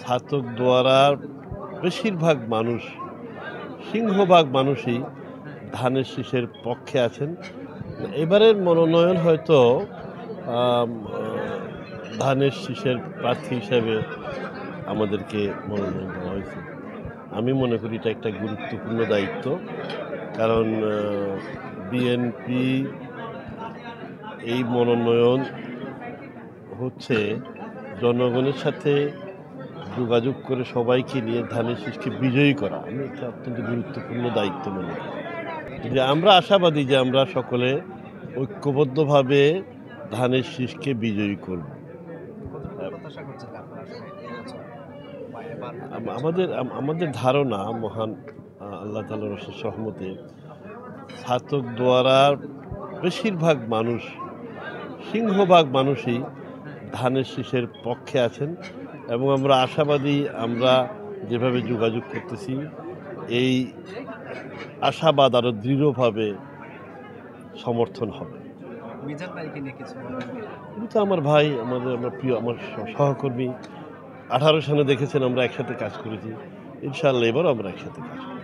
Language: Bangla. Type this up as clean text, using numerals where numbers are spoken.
ছাতক দোয়ারার বেশিরভাগ মানুষ, সিংহভাগ মানুষই ধানের শীষের পক্ষে আছেন। এবারের মনোনয়ন হয়তো ধানের শীষের প্রার্থী হিসাবে আমাদেরকে মনোনয়ন দেওয়া হয়েছে। আমি মনে করি এটা একটা গুরুত্বপূর্ণ দায়িত্ব, কারণ বিএনপি এই মনোনয়ন হচ্ছে জনগণের সাথে যোগাযোগ করে সবাইকে নিয়ে ধানের শীষকে বিজয়ী করা। আমি একটা অত্যন্ত গুরুত্বপূর্ণ দায়িত্ব মনে করি। যে আমরা আশাবাদী যে আমরা সকলে ঐক্যবদ্ধভাবে ধানের শীষকে বিজয়ী করব। আমাদের ধারণা মহান আল্লাহ তাআলার অশেষ রহমতে ছাতক দোয়ারার বেশিরভাগ মানুষ, সিংহভাগ মানুষই ধানের শীষের পক্ষে আছেন এবং আমরা আশাবাদী আমরা যেভাবে যোগাযোগ করতেছি এই আশাবাদ আরও দৃঢ়ভাবে সমর্থন হবে। উনি তো আমার ভাই, আমার প্রিয়, আমার সহকর্মী। 18 সালে দেখেছেন আমরা একসাথে কাজ করেছি। ইনশাআল্লাহ এবারও আমরা একসাথে কাজ করব।